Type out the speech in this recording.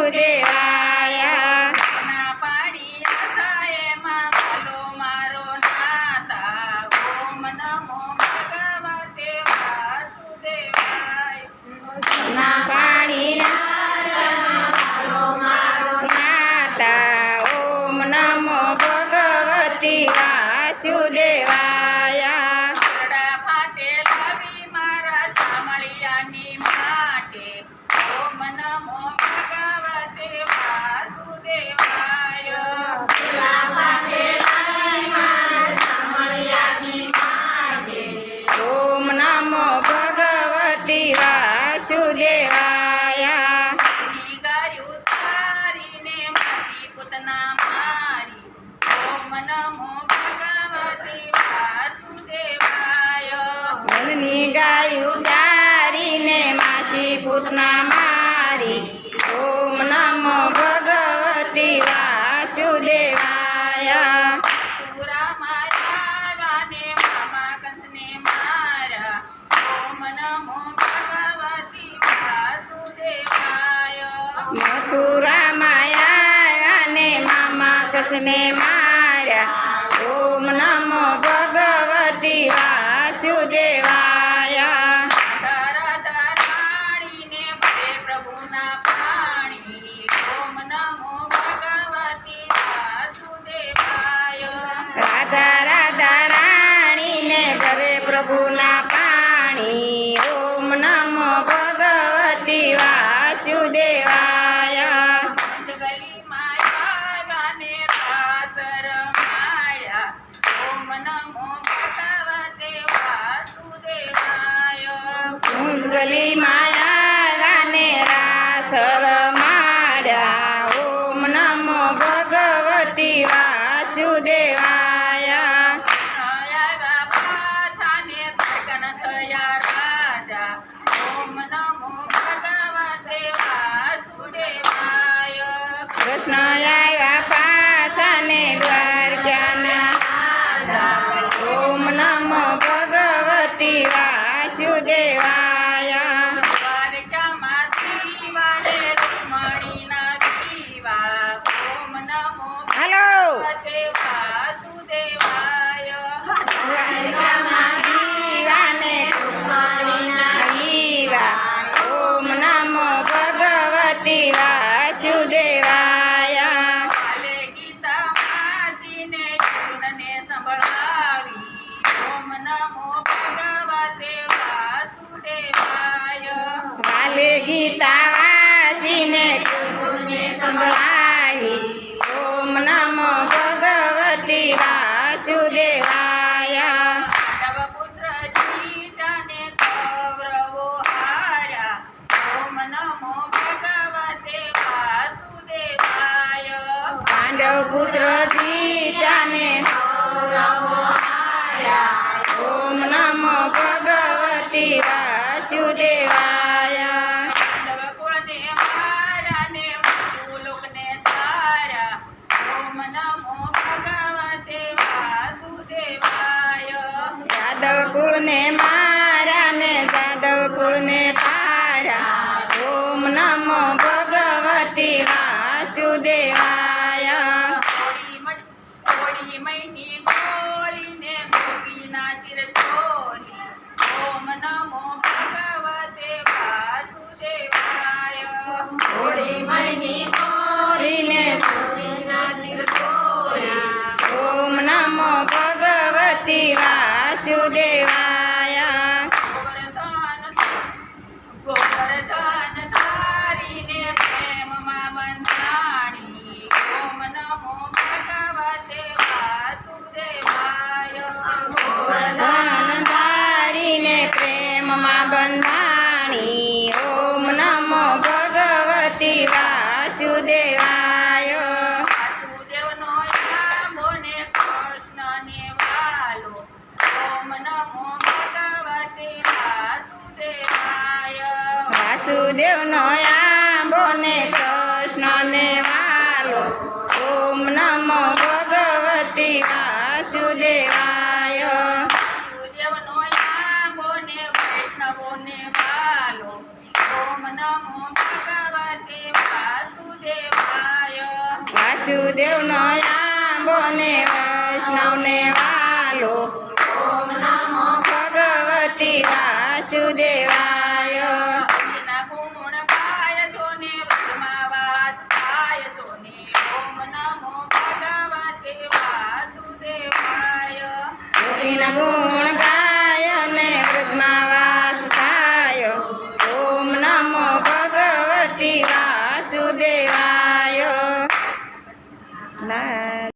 વાસુદેવાય ના પાણી આછાએમાં વાલો મારો નાતા ઓમ નમો ભગવતે વાસુદેવાય ના પાણી નાતા ઓમ નમો ભગવતી વાસુદેવાય ગરડા ફાટે લાવી મારા શામળિયાની માટે ઓમ નમો ભગવતે વાસુદેવાય ઓમ નમો ભગવતી વાસુદેવાય ની ગાયું તારીને મારી પૂતના મારી ઓમ નમો ભગવતે વાસુદેવાય મનની ગાયું સારીને માસી પૂતના મારી ઓમ નમો ભગવતી વાસુદેવાય પૂરા માયાવાને મામા કંસને મારા ઓમ નમો ભગવતી વાસુદેવાય મથુરા માયા અને મામા કૃષ્ણે માર્યા ઓમ નમો ભગવતી વાસુદેવાય રાધા રાણીને ભજે પ્રભુના પાણી ઓમ નમો ભગવતી વાસુદેવાય રાધા રાધા રાણીને ઘરે પ્રભુના પાણી ઓમ નમો ભગવતી વાસુદેવાય ગલી માયાવાને રાસ રમાયા ઓમ નમો ભગવતે વાસુદેવાય કુંજલી માયાને રાસ રમાડ્યા ઓમ નમો ભગવતી વાસુદેવાય આવ્યા પાછાને ધડકન થયા રાજા ઓમ નમો ભગવતે વાસુદેવાય કૃષ્ણ આવ્યા પાછાને દ્વારકાના ઓમ નમો ભગવતી વાસુદેવાય દ્વારકામાંથી વાલે રૂક્ષ્મણીના દીવા ઓમ નમો હાલો ભગવતે વાસુદેવાય દીવાને કૃષ્ણના દીવા ઓમ નમો ભગવતી વાસુદેવાય કાલે ગીતા માજીને અર્જુનને સંભળાવી ઓમ નમો ભગવતે વાસુદેવાય કાલે ગીતા વાસીને કૃષ્ણને સંભળાવી ઓમ નમો ભગવતી વાસુદેવાય પાંડવપુત્ર જીતાને કૌરવો હાર્યા ઓમ નમો ભગવતે વાસુદેવાય પાંડવ પુત્ર જીતાને ઓમ નમો ભગવતી વાસુદેવાય પાંડવકુળને માર્યાને ભૂલોકને તાર્યા ઓમ નમો ભગવતે વાસુદેવાય યાદવ કુળને માર્યા ને જાદવ કુળને તાર્યા ઓમ નમો ભગવતી વાસુદેવાય થોડી મહિની ગોળીને ગોપીના ચિર ચોરી ઓમ નમો ભગવતે વાસુદેવાય થોડી મહિની ગોરીને ઓમ નમો ભગવતી વાસુદેવાય ગોવર્ધન ધારીને પ્રેમમાં બંધાણી ઓમ નમો ભગવતે વાસુદેવાય ગોવર્ધન ધારીને પ્રેમમાં બંધાણી ઓમ નમો ભગવતી વાસુદેવાય વાસુદેવનો આંબો ને કૃષ્ણને વાલો ઓમ નમો ભગવતે વાસુદેવાય વાસુદેવનો આંબો ને કૃષ્ણને વાલો ઓમ નમો ભગવતી વાસુદેવાય વાસુદેવનો આંબો ને વૈષ્ણવોને વાલો ઓમ નમો ભગવતે વાસુદેવાય વાસુદેવનો આંબો ને વૈષ્ણવને